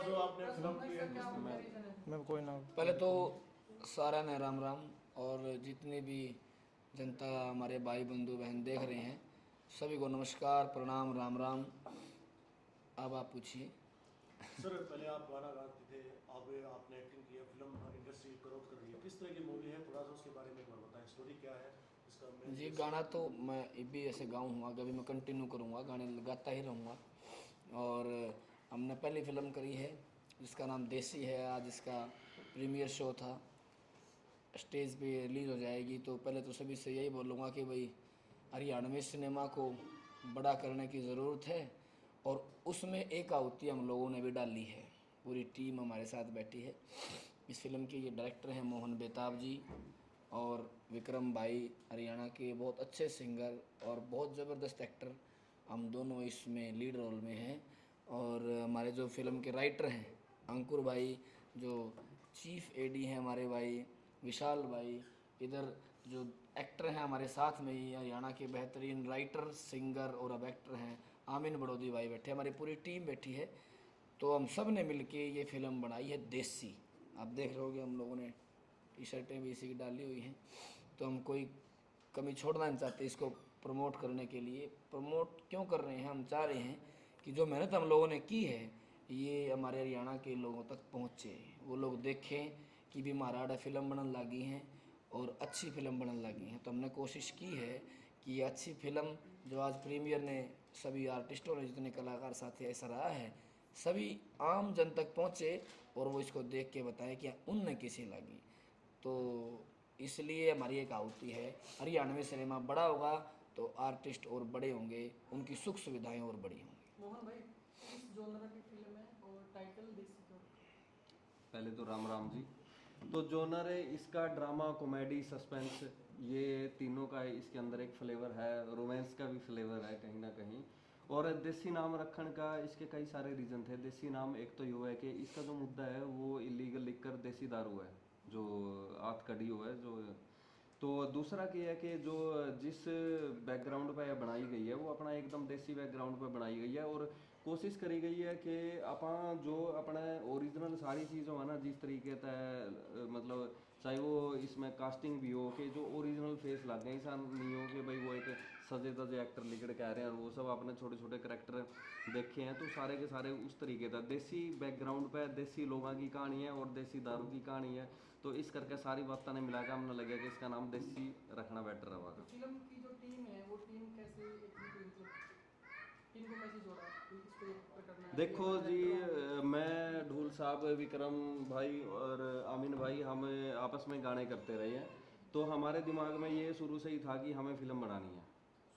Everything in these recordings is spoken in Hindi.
जो आपने फिल्म की है मैं कोई ना। पहले तो सारा ने राम राम, और जितने भी जनता हमारे भाई बंधु बहन देख रहे हैं सभी को नमस्कार, प्रणाम, राम राम। अब आप पूछिए। सर पहले आप गाना गाते थे, अब आपने एक्टिंग की है, फिल्म इंडस्ट्री ग्रोथ कर रही है, किस तरह की मूवी है, थोड़ा सा उसके बारे में एक बार बताएं, स्टोरी क्या है इसका मेन जी, बेस? गाना तो मैं भी ऐसे गाऊँ हूँ, आगे भी मैं कंटिन्यू करूँगा, गाने गाता ही रहूँगा। और हमने पहली फिल्म करी है जिसका नाम देसी है। आज इसका प्रीमियर शो था, स्टेज पे रिलीज़ हो जाएगी। तो पहले तो सभी से यही बोलूँगा कि भाई हरियाणवी सिनेमा को बड़ा करने की ज़रूरत है, और उसमें एक आहुति हम लोगों ने भी डाली है। पूरी टीम हमारे साथ बैठी है। इस फिल्म के ये डायरेक्टर हैं मोहन बेताब जी, और विक्रम भाई हरियाणा के बहुत अच्छे सिंगर और बहुत ज़बरदस्त एक्टर। हम दोनों इसमें लीड रोल में हैं। और हमारे जो फिल्म के राइटर हैं अंकुर भाई, जो चीफ एडी हैं हमारे भाई विशाल भाई, इधर जो एक्टर हैं हमारे साथ में ही हरियाणा के बेहतरीन राइटर, सिंगर और अब एक्टर हैं आमिन बड़ोदी भाई बैठे, हमारी पूरी टीम बैठी है। तो हम सब ने मिलके ये फिल्म बनाई है देसी। आप देख रहे होगे हम लोगों ने टी शर्टें भी इसी की डाली हुई हैं। तो हम कोई कमी छोड़ना नहीं चाहते इसको प्रमोट करने के लिए। प्रमोट क्यों कर रहे हैं, हम चाह रहे हैं कि जो मेहनत हम लोगों ने की है ये हमारे हरियाणा के लोगों तक पहुँचे, वो लोग देखें कि भी महाराणा फिल्म बनने लगी हैं और अच्छी फिल्म बनने लगी हैं। तो हमने कोशिश की है कि ये अच्छी फिल्म जो आज प्रीमियर ने सभी आर्टिस्टों ने, जितने कलाकार साथी ऐसा रहा है, सभी आम जन तक पहुँचे और वो इसको देख के बताएं कि उनने कैसी लगी। तो इसलिए हमारी एक आहुति है, हरियाणवी सिनेमा बड़ा होगा तो आर्टिस्ट और बड़े होंगे, उनकी सुख सुविधाएं और बड़ी होंगी। मोहन भाई, किस जॉनर की फिल्म है और टाइटल देसी क्यों? पहले तो राम राम जी। तो जॉनर है इसका ड्रामा, कॉमेडी, सस्पेंस, ये तीनों का इसके अंदर एक फ्लेवर है। रोमांस का भी फ्लेवर है कहीं ना कहीं। और देसी नाम रखने का इसके कई सारे रीज़न थे। देसी नाम एक तो ये है कि इसका जो मुद्दा है वो इलीगल लिकर देसी दारू है जो आत कड़ी हुआ है जो। तो दूसरा क्या है कि जो जिस बैकग्राउंड पे बनाई गई है वो अपना एकदम देसी बैकग्राउंड पे बनाई गई है, और कोशिश करी गई है कि अपना जो अपना ओरिजिनल सारी चीज़ हो ना, जिस तरीके से मतलब चाहे वो इसमें कास्टिंग भी हो कि जो ओरिजिनल फेस लग गए, ऐसा नहीं हो कि भाई वो एक सजे तजे एक्टर लिखड़ के आ रहे हैं, और वो सब आपने छोटे छोटे करेक्टर देखे हैं। तो सारे के सारे उस तरीके का देसी बैकग्राउंड पे देसी लोगों की कहानी है और देसी दारू की कहानी है। तो इस करके सारी बातें ने मिलाकर हमने लगे कि इसका नाम देसी रखना बेटर है। तो फिल्म की जो टीम है वो टीम कैसे मतलब टीम को कैसे जोड़ा, इसको करना है? देखो जी, मैं ढूल साहब, विक्रम भाई और आमिन भाई, हम आपस में गाने करते रहे हैं। तो हमारे दिमाग में ये शुरू से ही था कि हमें फिल्म बनानी है।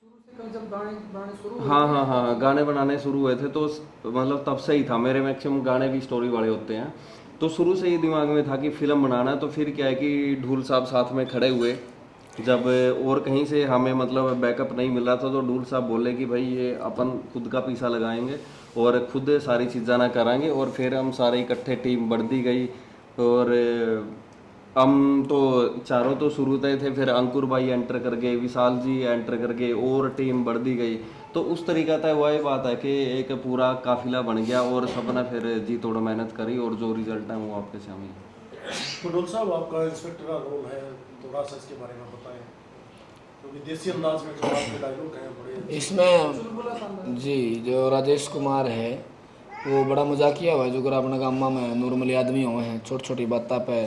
शुरू से कब जब गाने गाने शुरू हुए हाँ थे? हाँ हाँ, गाने बनाने शुरू हुए थे तो मतलब तब से ही था। मेरे मैक्सिमम गाने भी स्टोरी वाले होते हैं। तो शुरू से ही दिमाग में था कि फिल्म बनाना है। तो फिर क्या है कि ढूल साहब साथ में खड़े हुए जब, और कहीं से हमें मतलब बैकअप नहीं मिल रहा था, तो ढूल साहब बोले कि भाई ये अपन खुद का पैसा लगाएंगे और खुद सारी चीज़ें ना कराएंगे। और फिर हम सारे इकट्ठे टीम बढ़ दी गई। और हम तो चारों तो शुरू थे, फिर अंकुर भाई एंटर कर गए, विशाल जी एंटर कर गए, और टीम बढ़ दी गई। तो उस तरीका था वही बात है कि एक पूरा काफिला बन गया और सबने फिर जी तोड़ मेहनत करी और जो रिजल्ट है वो आपके सामने है। तो डॉक्टर साहब आपका इंस्पेक्टर का रोल है, थोड़ा सा इसके बारे में बताएं, क्योंकि देसी अंदाज में जो आपके डायलॉग हैं बड़े इसमें चुलबुला शानदार। जी जो राजेश कुमार है वो बड़ा मजाकिया हुआ है, जो अपने गामा में नॉर्मली आदमी हुए हैं, छोटी छोटी बातों पे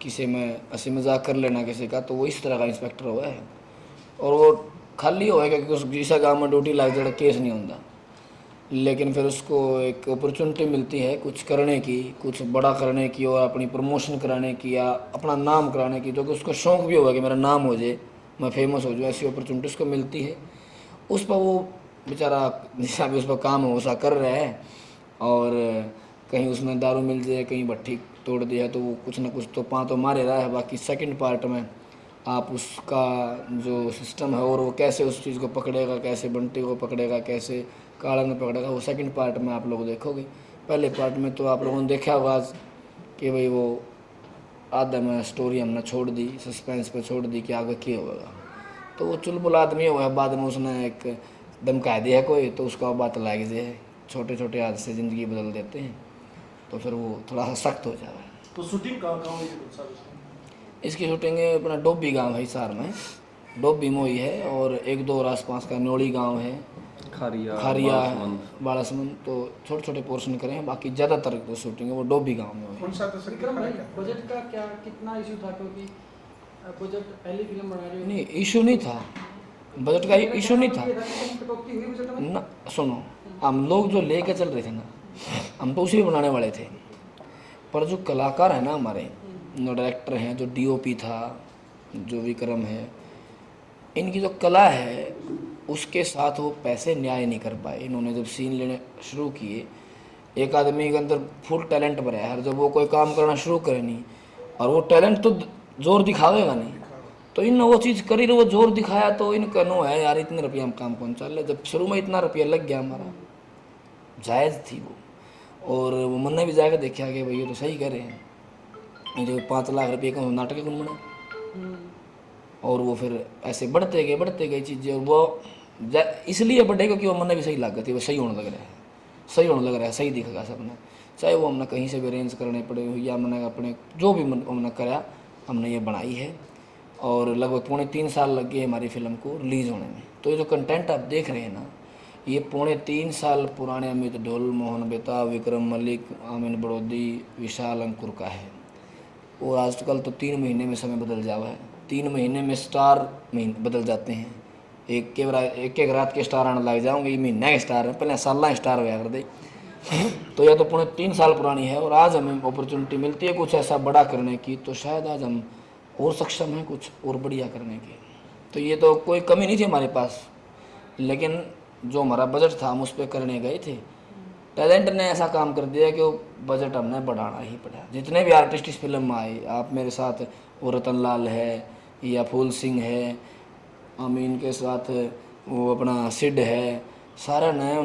किसी में हंसी मजाक कर लेना किसी का, तो वो इस तरह का इंस्पेक्टर हुआ है। और वो खाली हुआ है क्योंकि उस जिसा गाँव में ड्यूटी लग जाए केस नहीं होता, लेकिन फिर उसको एक अपॉर्चुनिटी मिलती है कुछ करने की, कुछ बड़ा करने की और अपनी प्रमोशन कराने की या अपना नाम कराने की, जो कि उसको शौक़ भी होगा कि मेरा नाम हो जाए, मैं फेमस हो जाऊँ। ऐसी अपॉर्चुनिटी उसको मिलती है। उस पर वो बेचारा जैसा भी उस पर काम हो वैसा कर रहा है। और कहीं उसमें दारू मिल जाए, कहीं भट्टी तोड़ दिया, तो वो कुछ ना कुछ तो तो मारे रहा है। बाकी सेकंड पार्ट में आप उसका जो सिस्टम है और वो कैसे उस चीज़ को पकड़ेगा, कैसे बंटी को पकड़ेगा, कैसे काला में पकड़ेगा, वो सेकंड पार्ट में आप लोग देखोगे। पहले पार्ट में तो आप लोगों ने देखा होगा आज कि भाई वो आधा में स्टोरी हमने छोड़ दी, सस्पेंस पे छोड़ दी कि आगे क्या होगा। तो वो चुलबुल आदमी हुआ, बाद में उसने एक धमका दिया कोई, तो उसका बात लग जाए। छोटे छोटे हादसे ज़िंदगी बदल देते हैं। तो फिर वो थोड़ा सा सख्त हो जाए। तो शूटिंग कहाँ कहाँ हुई है गुल साहब इसमें? इसकी शूटिंग अपना डोबी गांव है हिसार में, डोबी मोई है, और एक दो और आसपास का नोड़ी गांव है, खारिया खारिया, बासमंद। बालासमंद, तो छोटे छोटे पोर्शन करें हैं। बाकी ज़्यादातर जो शूटिंग है वो डोबी गांव में हुई है। कौन सा तो विक्रम भाई बजट का क्या कितना इशू था, क्योंकि बजट पहली फिल्म बना रहे हो? नहीं, इशू नहीं था, बजट का इशू नहीं था कटौती हुई बजट में? ना। सुनो, हम लोग जो लेके चल रहे थे ना, हम तो उसी में बनाने वाले थे, पर जो कलाकार है ना हमारे, जो डायरेक्टर हैं, जो डीओपी था, जो विक्रम है, इनकी जो कला है उसके साथ वो पैसे न्याय नहीं कर पाए। इन्होंने जब सीन लेने शुरू किए, एक आदमी के अंदर फुल टैलेंट भरा है, जब वो कोई काम करना शुरू करे नहीं, और वो टैलेंट तो जोर दिखावेगा नहीं, तो इन वो चीज़ करी, वो जोर दिखाया, तो इनका नो है यार, इतने रुपये हम काम कौन चल रहे। जब शुरू में इतना रुपया लग गया हमारा, जायज़ थी वो, और वो मन ने भी जाकर देखा कि भाई ये तो सही कह रहे हैं, ये जो 5 लाख रुपये का नाटक कौन बना। और वो फिर ऐसे बढ़ते गए चीज़ें, और वो इसलिए बढ़े क्योंकि वो मन भी सही लग गई, वो सही होने लग रहा है, सही होने लग रहा है, सही दिखेगा सबने, चाहे वो हमने कहीं से भी अरेंज करने पड़े या मैंने अपने जो भी हमने करा, हमने ये बनाई है। और लगभग 3.5 साल लग गए हमारी फिल्म को रिलीज़ होने में। तो ये जो कंटेंट आप देख रहे हैं ना, ये 3.5 साल पुराने अमित ढोल, मोहन बेताब, विक्रम मलिक, आमिन बड़ौदी, विशाल अंकुर का है। और आजकल तो 3 महीने में समय बदल जावा है, 3 महीने में स्टार बदल जाते हैं। एक रात के स्टार आने लग जाओगे, ये महीने के स्टार है, पहले साल स्टार हुआ कर दे। तो यह तो 3.5 साल पुरानी है, और आज हमें अपॉर्चुनिटी मिलती है कुछ ऐसा बड़ा करने की, तो शायद आज हम और सक्षम हैं कुछ और बढ़िया करने की। तो ये तो कोई कमी नहीं थी हमारे पास, लेकिन जो हमारा बजट था हम उस पर करने गए थे। टैलेंट ने ऐसा काम कर दिया कि वो बजट हमने बढ़ाना ही पड़ा। जितने भी आर्टिस्ट इस फिल्म में आए, आप मेरे साथ, वो रतन लाल है, या फूल सिंह है, अमीन के साथ वो अपना सिड है, सारा नए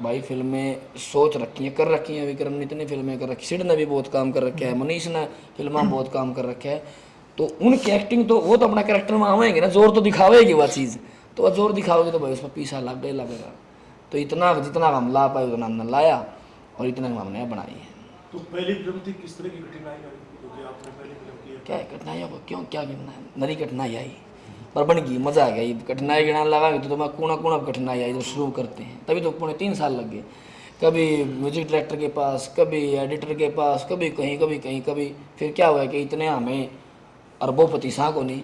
भाई फिल्में सोच रखी हैं, कर रखी हैं। विक्रम ने इतनी फिल्में कर रखी, सिड ने भी बहुत काम कर रखा है, मनीष ने फिल्म में बहुत काम कर रखा है। तो उनकी एक्टिंग तो वो तो अपना कैरेक्टर में आवेंगे ना, जोर तो दिखावेगी वह चीज़, तो वह जोर दिखाओगे तो भाई उसमें पीछा लगेगा। तो इतना जितना हम ला पाए उतना हमने लाया, और इतना हमने बनाई है। तो पहली फिल्म थी, किस तरह की कठिनाई आई क्योंकि आपने पहली फिल्म की है? क्या कठिनाइयों को क्यों, क्या गिनना, नरी कठिनाई आई, पर बन गई, मज़ा आ गया। कठिनाई गिनाने लगा तो मैं कोना कठिनाई आई, जब शुरू करते हैं तभी तो 3.5 साल लग गए। कभी म्यूजिक डायरेक्टर के पास, कभी एडिटर के पास, कभी कहीं। फिर क्या हुआ कि इतने हमें अरबोपति साँ को नहीं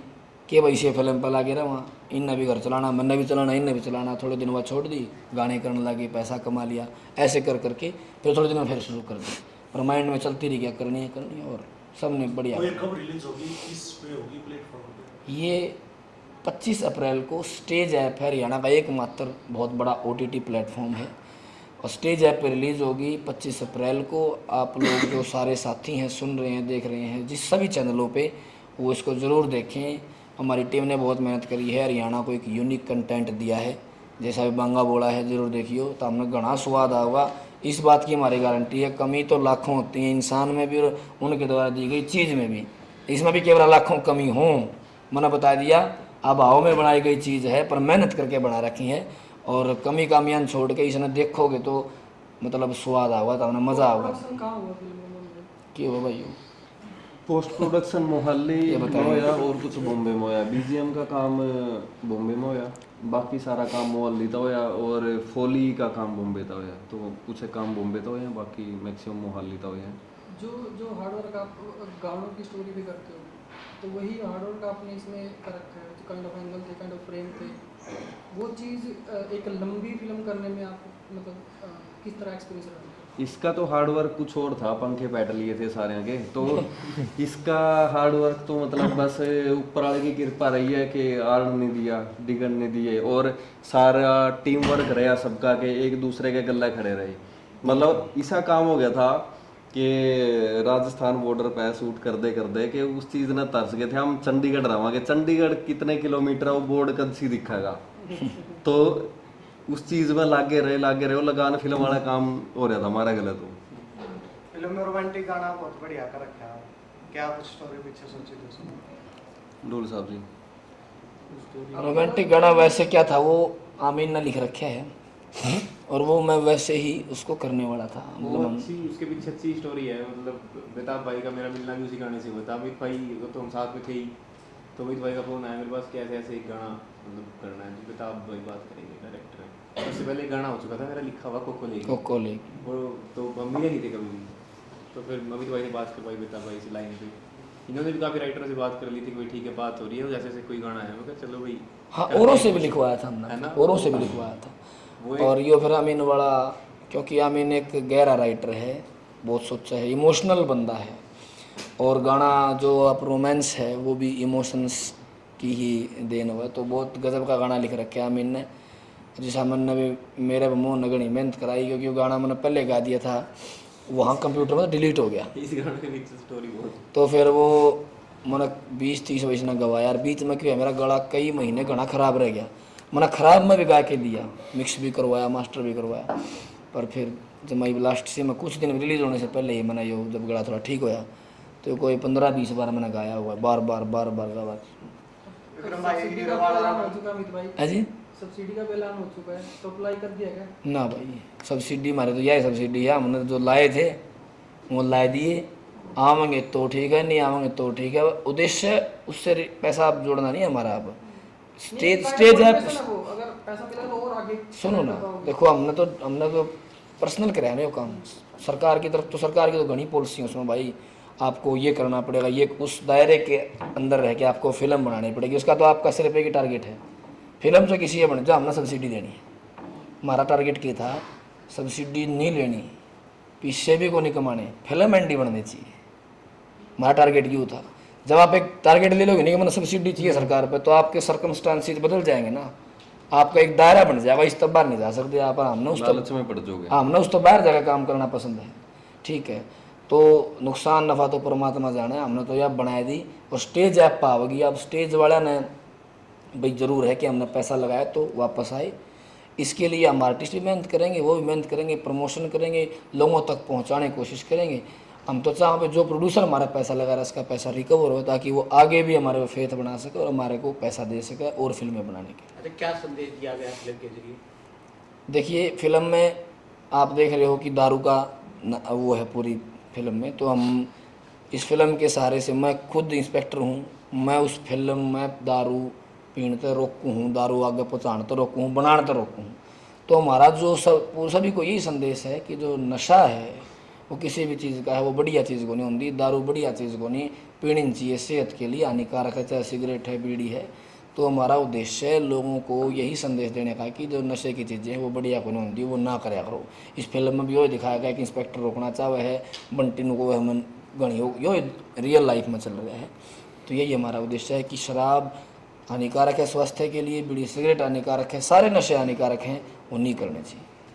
कि भाई इसे फिल्म पर लागे रहा, वहाँ इनने भी घर चलाना, मैंने भी चलाना, इनने भी चलाना। थोड़े दिन बाद छोड़ दी, गाने करने लगे, पैसा कमा लिया, ऐसे कर करके फिर थोड़े दिन में फिर शुरू कर दी, और माइंड में चलती रही क्या करनी है, और सब ने बढ़िया। तो ये कब रिलीज होगी, किस पे होगी प्लेटफॉर्म पे? ये 25 अप्रैल को स्टेज ऐप है, हरियाणा का एकमात्र बहुत बड़ा OTT प्लेटफॉर्म है, और स्टेज ऐप पे रिलीज़ होगी 25 अप्रैल को। आप लोग जो सारे साथी हैं, सुन रहे हैं, देख रहे हैं जिस सभी चैनलों पे, वो इसको ज़रूर देखें। हमारी टीम ने बहुत मेहनत करी है, हरियाणा को एक यूनिक कंटेंट दिया है, जैसा भी बांगा बोला है, ज़रूर देखियो, तो हमने घना स्वाद आएगा। इस बात की हमारी गारंटी है। कमी तो लाखों होती है इंसान में भी, और उनके द्वारा दी गई चीज़ में भी, इसमें भी केवल लाखों कमी हों, मैंने बता दिया। अब भाव में बनाई गई चीज़ है, पर मेहनत करके बना रखी है, और कमी कामियान छोड़ के इसने देखोगे तो मतलब स्वाद आएगा, तो हमने मज़ा आएगा। प्रोडक्शन कहाँ हुआ फिल्म में? क्यों हो भाई? पोस्ट प्रोडक्शन मोहाली ये में बताइए। होया, और कुछ बॉम्बे में होया। BGM का काम बॉम्बे में होया, बाकी सारा काम मोहाली था होया, और फोली का काम बॉम्बे था होया। तो कुछ काम बॉम्बे था होया, बाकी मैक्सिमम मोहाली था होया। जो हार्डवर्क आप गानों की स्टोरी भी करते हो, तो वही हार्डवर्क आपने इसमें कर रखा है, जो काइंड ऑफ एंगल थे, काइंड ऑफ फ्रेम थे, वो चीज़ एक लंबी फिल्म करने में आप मतलब किस तरह एक्सपीरियंस रहा? इसका तो हार्डवर्क कुछ और था, पंखे पैट लिए थे सारे के। तो इसका हार्डवर्क तो मतलब बस ऊपर वाले की कृपा रही है कि आड़ नहीं दिया, डिगन नहीं दिए, और सारा टीम वर्क रहा सबका, के एक दूसरे के गले खड़े रहे। मतलब ऐसा काम हो गया था कि राजस्थान बॉर्डर पे शूट कर दे कि उस चीज़ ने तरस गए थे। हम चंडीगढ़ रहांगे, चंडीगढ़ कितने किलोमीटर है वो बोर्ड कद सी दिखागा। तो उस चीज में लागे रहे, वो लगान फिल्म वाला काम हो रहा था हमारा गलत। तो फिल्म में रोमांटिक गाना बहुत बढ़िया कर रखा है, क्या कुछ स्टोरी पीछे सोची थी उसमें? डोल साहब जी, रोमांटिक गाना वैसे क्या था, वो आमीन ने लिख रखा है, और वो मैं वैसे ही उसको करने वाला था। वो मतलब हम अच्छी उसके पीछे अच्छी स्टोरी है। मतलब बेताब भाई का मेरा मिलना भी उसी गाने से हुआ था। अमित भाई तो हम साथ में थे ही, तो अमित भाई का फ़ोन आया मेरे पास कि ऐसे ऐसे एक गाना मतलब करना है, तो बेताब भाई बात करेंगे, डायरेक्टर है। उससे पहले एक गाना हो चुका था मेरा लिखा हुआ कोको लेगी, कोको लेगी। वो तो हम मिले नहीं थे कभी भी। तो फिर अमित भाई ने बात करवाई बेताब भाई से लाइन पे। इन्होंने भी काफ़ी राइटर से बात कर ली थी कि भाई ठीक है बात हो रही है, जैसे जैसे कोई गाना है, मैं कहा चलो भाई। हाँ, औरों से भी लिखवाया था है हमने, ना? औरों से भी लिखवाया था। वो और यो फिर अमीन वाला, क्योंकि अमीन एक गहरा राइटर है, बहुत सोचा है, इमोशनल बंदा है। और गाना जो आप रोमांस है वो भी इमोशंस की ही देन हुआ, तो बहुत गजब का गाना लिख रखे अमीन ने। जिस अमन ने भी मेरे मुँह नगनी मेहनत कराई, क्योंकि वो गाना मैंने पहले गा दिया था, वहाँ कंप्यूटर में डिलीट हो गया। इस गाने के पीछे स्टोरी बहुत। तो फिर वो मैंने 20-30 वजह ने गवाया यार। बीच में क्या है, मेरा गला कई महीने गाना ख़राब रह गया। मैंने ख़राब में भी गा के दिया, मिक्स भी करवाया, मास्टर भी करवाया। पर फिर जब मैं लास्ट से मैं कुछ दिन रिलीज़ होने से पहले ही मैंने यो जब गला थोड़ा ठीक होया, तो कोई 15-20 बार मैंने गाया हुआ है, बार बार गाया। विक्रम भाई सब्सिडी हीरो का वाला ऐलान हो चुका अमित भाई, है जी? सब्सिडी का भी ऐलान हो चुका है, तो अप्लाई कर दिया क्या? ना भाई, सब्सिडी हमारे तो यही सब्सिडी है, हमने जो लाए थे वो ला दिए। आवेंगे तो ठीक है, नहीं आवेंगे तो ठीक है। उद्देश्य उससे पैसा आप जोड़ना नहीं है हमारा। अब स्टेज है, अगर पैसा मिला तो और आगे सुनो ना, देखो हमने तो पर्सनल कराया ना वो काम। सरकार की तरफ तो, सरकार की तो घनी पॉलिसी है उसमें भाई, आपको ये करना पड़ेगा, ये उस दायरे के अंदर रह के आपको फिल्म बनानी पड़ेगी। उसका तो आपका सिर्फ एक ही टारगेट है, फिल्म से किसी बने जो हमने सब्सिडी देनी है। हमारा टारगेट क्या था, सब्सिडी नहीं लेनी, पीछे भी को नहीं कमाने, फिल्म एंडी बननी चाहिए। हमारा टारगेट क्यों था। जब आप एक टारगेट ले लोगे नहीं कि मतलब सब्सिडी चाहिए सरकार पर, तो आपके सर्कमस्टांसिस बदल जाएंगे ना, आपका एक दायरा बन जाएगा, इस तब बाहर नहीं जा सकते आप। हमने उस लालच में पड़ जाओगे। हमने उस तो बाहर जाकर काम करना पसंद है, ठीक है। तो नुकसान नफ़ा तो परमात्मा जाने, हमने तो यह बनाई दी। और स्टेज ऐप पाओगी, अब स्टेज वाला ने भाई ज़रूर है कि हमने पैसा लगाया तो वापस आए। इसके लिए हम आर्टिस्ट भी मेहनत करेंगे, वो भी मेहनत करेंगे, प्रमोशन करेंगे, लोगों तक पहुंचाने की कोशिश करेंगे। हम तो चाहें पे जो प्रोड्यूसर हमारा पैसा लगा रहा है इसका पैसा रिकवर हो, ताकि वो आगे भी हमारे फेथ बना सके और हमारे को पैसा दे सके और फिल्में बनाने के। अच्छा, क्या संदेश दिया गया फिल्म के जरिए? देखिए, फिल्म में आप देख रहे हो कि दारू का वो है पूरी फिल्म में। तो हम इस फिल्म के सहारे से, मैं खुद इंस्पेक्टर हूँ, मैं उस फिल्म में दारू पीने तो रोकूँ हूँ, दारू आगे पहुँचाने तो रोकूँ हूँ, बनाने तो रोकूँ हूँ। तो हमारा जो सभी को यही संदेश है कि जो नशा है वो किसी भी चीज़ का है, वो बढ़िया चीज़ को नहीं होती। दारू बढ़िया चीज़ को नहीं, पीनी चाहिए, सेहत के लिए हानिकारक है, चाहे सिगरेट है, बीड़ी है। तो हमारा उद्देश्य है लोगों को यही संदेश देने का कि जो नशे की चीज़ें हैं वो बढ़िया को नहीं होती, वो ना कराया करो। इस फिल्म में भी वही दिखाया गया कि इंस्पेक्टर रोकना चाहे है, बंटी को हम गणी हो, यो रियल लाइफ में चल रहा है। तो यही हमारा उद्देश्य है कि शराब हानिकारक है स्वास्थ्य के लिए, बीड़ी सिगरेट हानिकारक है, सारे नशे हानिकारक हैं, वो नहीं करने चाहिए।